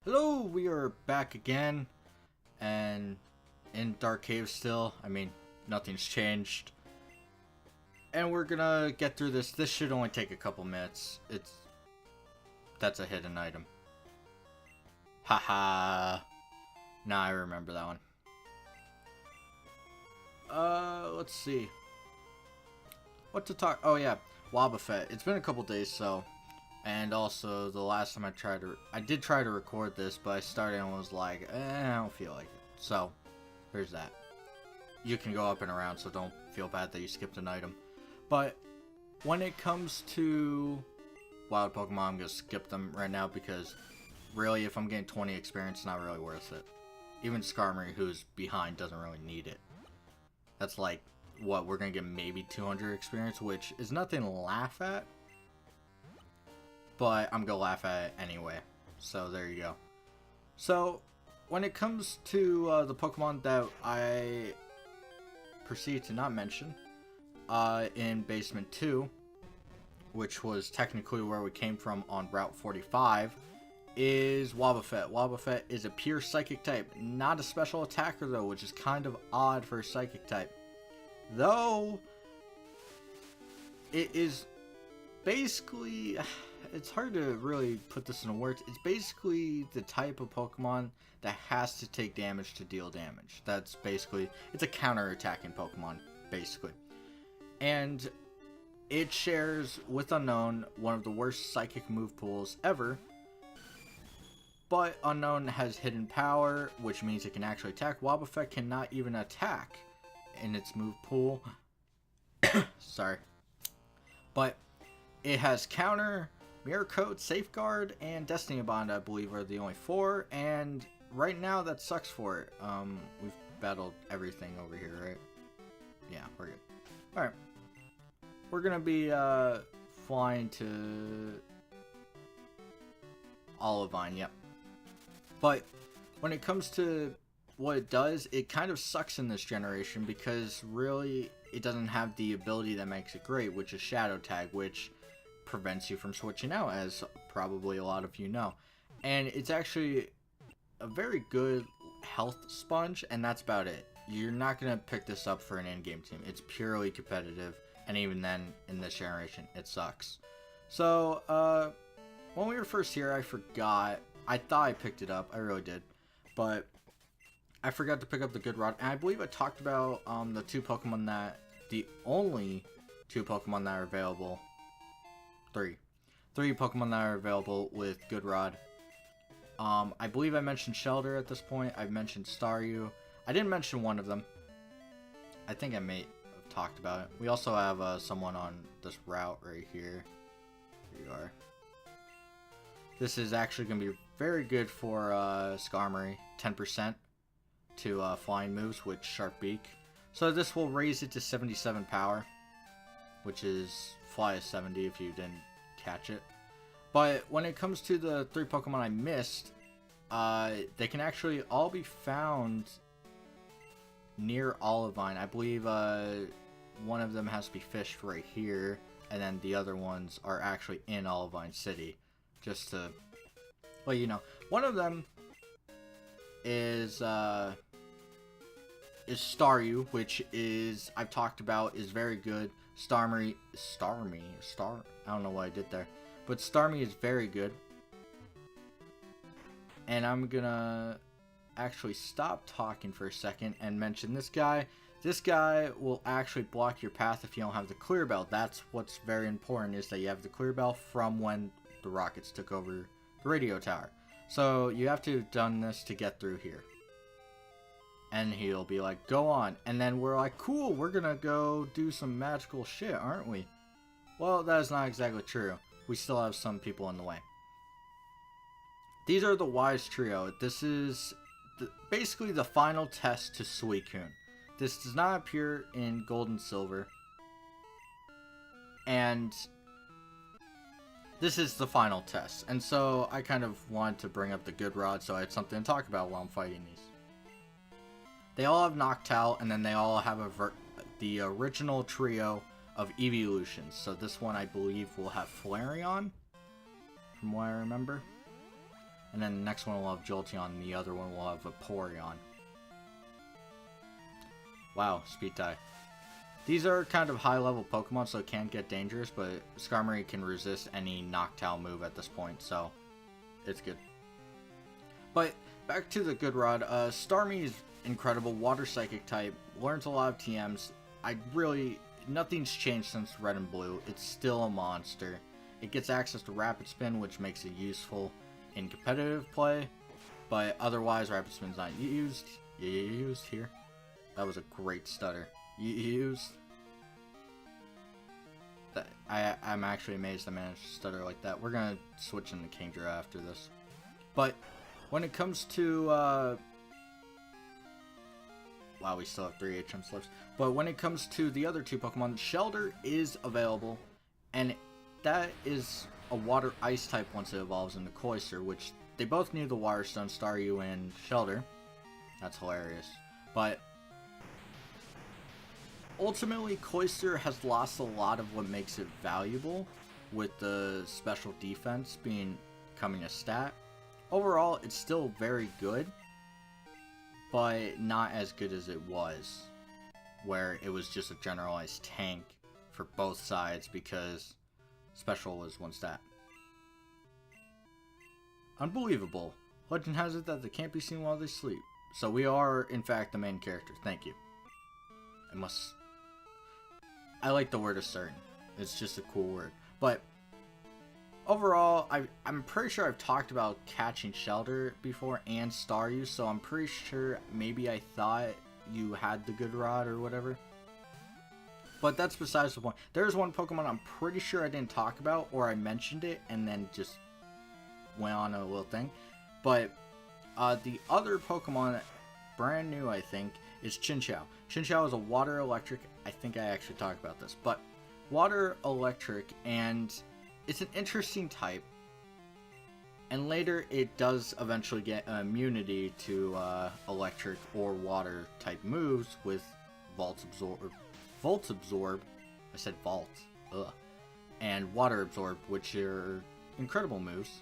Hello, we are back again, and in Dark Cave still. Nothing's changed. And we're gonna get through this. This should only take a couple minutes. That's a hidden item. Haha. Nah, I remember that one. Let's see. What to talk? Oh yeah, Wobbuffet. It's been a couple days, so. And also, the last time I did try to record this, but I started and was like, I don't feel like it. So, there's that. You can go up and around, so don't feel bad that you skipped an item. But, when it comes to wild Pokemon, I'm going to skip them right now because, really, if I'm getting 20 experience, it's not really worth it. Even Skarmory, who's behind, doesn't really need it. That's like, what, we're going to get maybe 200 experience, which is nothing to laugh at. But I'm gonna laugh at it anyway. So there you go. So when it comes to the Pokemon that I proceed to not mention in Basement 2, which was technically where we came from on Route 45, is Wobbuffet. Wobbuffet is a pure Psychic type, not a special attacker though, which is kind of odd for a Psychic type. Though it is basically, it's hard to really put this into words. It's basically the type of Pokemon that has to take damage to deal damage. That's basically, it's a counter-attacking Pokemon, basically. And it shares with Unknown one of the worst Psychic move pools ever. But Unknown has hidden power, which means it can actually attack. Wobbuffet cannot even attack in its move pool. Sorry. But it has Counter, Mirror Coat, Safeguard, and Destiny Bond, I believe, are the only four. And right now, that sucks for it. We've battled everything over here, right? Yeah, we're good. Alright. We're gonna be, flying to Olivine, yep. But when it comes to what it does, it kind of sucks in this generation because really it doesn't have the ability that makes it great, which is Shadow Tag, which prevents you from switching out, as probably a lot of you know. And it's actually a very good health sponge, and that's about it. You're not going to pick this up for an in-game team. It's purely competitive, and even then, in this generation, it sucks. So, when we were first here, I forgot. I thought I picked it up. I really did. But I forgot to pick up the Good Rod. And I believe I talked about the only two Pokemon that are available. Three Pokemon that are available with Good Rod. I believe I mentioned Shelter at this point. I've mentioned Staryu. I didn't mention one of them. I think I may have talked about it. We also have someone on this route right here. Here you are. This is actually going to be very good for Skarmory. 10% to flying moves with Sharp Beak. So this will raise it to 77 power, which is fly a 70 if you didn't catch it. But when it comes to the three Pokemon I missed, they can actually all be found near Olivine. I believe one of them has to be fished right here, and then the other ones are actually in Olivine City. Just to, well, you know, one of them is Staryu, which is, I've talked about, is very good. I don't know what I did there. But Starmie is very good. And I'm gonna actually stop talking for a second and mention this guy. This guy will actually block your path if you don't have the Clear Bell. That's what's very important, is that you have the Clear Bell from when the Rockets took over the radio tower. So you have to have done this to get through here. And he'll be like, go on. And then we're like, cool, we're gonna go do some magical shit, aren't we? Well, that is not exactly true. We still have some people in the way. These are the Wise Trio. This is basically the final test to Suicune. This does not appear in Gold and Silver. And this is the final test. And so I kind of wanted to bring up the Good Rod so I had something to talk about while I'm fighting these. They all have Noctowl, and then they all have the original trio of evolutions. So this one, I believe, will have Flareon, from what I remember. And then the next one will have Jolteon, and the other one will have Vaporeon. Wow, speed tie. These are kind of high-level Pokemon, so it can get dangerous, but Skarmory can resist any Noctowl move at this point, so it's good. But back to the Good Rod. Starmie is incredible, Water Psychic type, learns a lot of TMs. Nothing's changed since Red and Blue. It's still a monster. It gets access to Rapid Spin, which makes it useful in competitive play, but otherwise Rapid Spin's not used here. That was a great stutter. Used. That I'm actually amazed I managed to stutter like that. We're gonna switch into Kingdra after this. But when it comes to wow, we still have 3 HM slips. But when it comes to the other 2 Pokemon, Shelter is available, and that is a Water Ice type once it evolves into Cloyster, which they both need the Water Stone, Staryu and Shelter. That's hilarious. But ultimately, Cloyster has lost a lot of what makes it valuable, with the special defense becoming a stat. Overall, it's still very good, but not as good as it was, where it was just a generalized tank for both sides because special was 1 stat. Unbelievable. Legend has it that they can't be seen while they sleep. So we are, in fact, the main character. Thank you. I like the word ascertain. It's just a cool word. But overall, I'm pretty sure I've talked about catching Shelter before and Staryu, so I'm pretty sure maybe I thought you had the Good Rod or whatever. But that's besides the point. There's one Pokemon I'm pretty sure I didn't talk about, or I mentioned it and then just went on a little thing. But the other Pokemon, brand new I think, is Chinchou. Chinchou is a Water Electric. I think I actually talked about this. But Water Electric, and it's an interesting type. And later it does eventually get immunity to electric or water type moves with Volt Absorb. I said Vault. Ugh. And Water Absorb, which are incredible moves.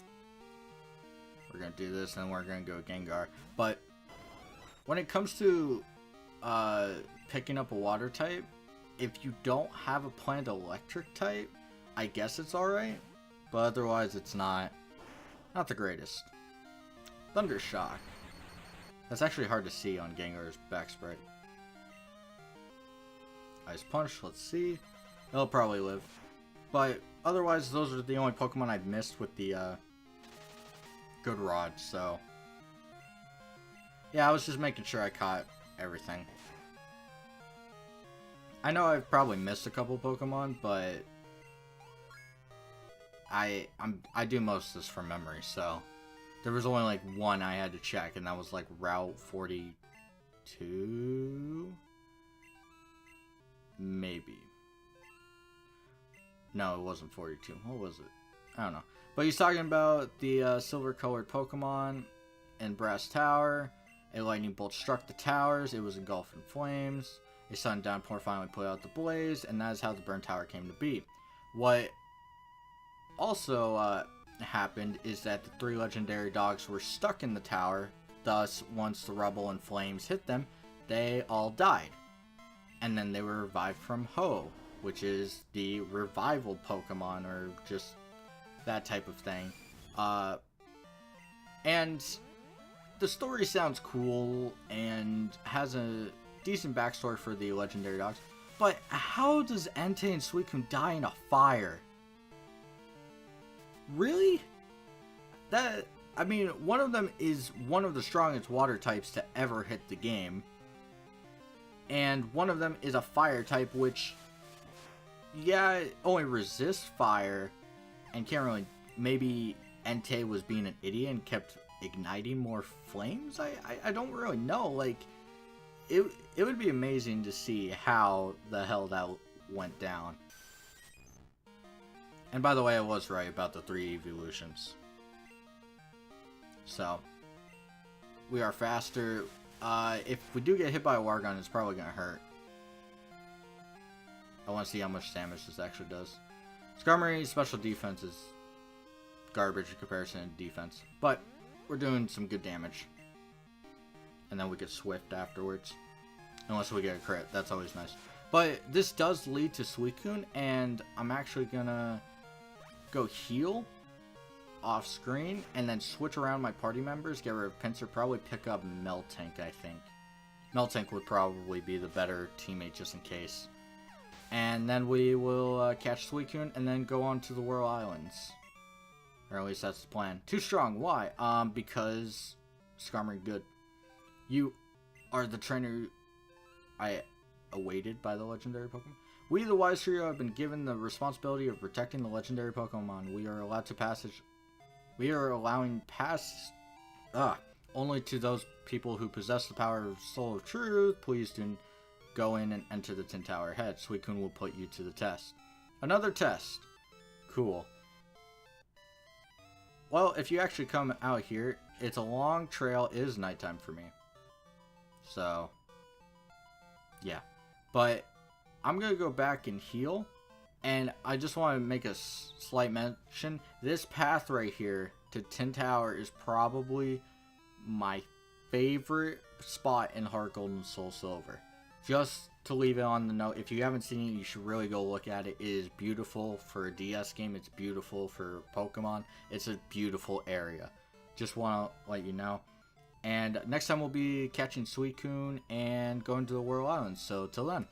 We're going to do this, and we're going to go Gengar. But when it comes to picking up a water type, if you don't have a planned electric type, I guess it's alright. But otherwise, it's not the greatest. Thundershock. That's actually hard to see on Gengar's back sprite. Ice Punch, let's see. It'll probably live. But otherwise, those are the only Pokemon I've missed with the Good Rod, so yeah, I was just making sure I caught everything. I know I've probably missed a couple Pokemon, but I do most of this from memory, so there was only like one I had to check, and that was like Route 42? Maybe. No, it wasn't 42. What was it? I don't know. But he's talking about the silver-colored Pokemon in Brass Tower. A lightning bolt struck the towers. It was engulfed in flames. A sudden downpour finally put out the blaze, and that is how the burnt tower came to be. What also happened is that the 3 legendary dogs were stuck in the tower. Thus, once the rubble and flames hit them, they all died. And then they were revived from Ho, which is the revival Pokemon, or just that type of thing. And the story sounds cool and has a decent backstory for the legendary dogs. But how does Entei and Suicune die in a fire? Really? I mean, one of them is one of the strongest water types to ever hit the game. And one of them is a fire type, which, yeah, it only resists fire and can't really. Maybe Entei was being an idiot and kept igniting more flames? I don't really know. Like, it would be amazing to see how the hell that went down. And by the way, I was right about the 3 evolutions. So, we are faster. If we do get hit by a water gun, it's probably going to hurt. I want to see how much damage this actually does. Skarmory's special defense is garbage in comparison to defense. But we're doing some good damage. And then we get Swift afterwards. Unless we get a crit, that's always nice. But this does lead to Suicune, and I'm actually gonna go heal off screen, and then switch around my party members, get rid of Pinsir, probably pick up Meltank, I think. Meltank would probably be the better teammate just in case. And then we will catch Suicune, and then go on to the Whirl Islands. Or at least that's the plan. Too strong, why? Because Skarmory good. You are the trainer I awaited by the legendary Pokemon. We, the Wise Trio, have been given the responsibility of protecting the legendary Pokemon. We are allowing pass only to those people who possess the power of Soul of Truth. Please do go in and enter the Tin Tower ahead. Suicune will put you to the test. Another test. Cool. Well, if you actually come out here, it's a long trail. It is nighttime for me. So, yeah. But I'm going to go back and heal. And I just want to make a slight mention. This path right here to Tin Tower is probably my favorite spot in Heart Gold and Soul Silver. Just to leave it on the note, if you haven't seen it, you should really go look at it. It is beautiful for a DS game. It's beautiful for Pokemon. It's a beautiful area. Just want to let you know. And next time we'll be catching Suicune and going to the Whirl Islands. So till then.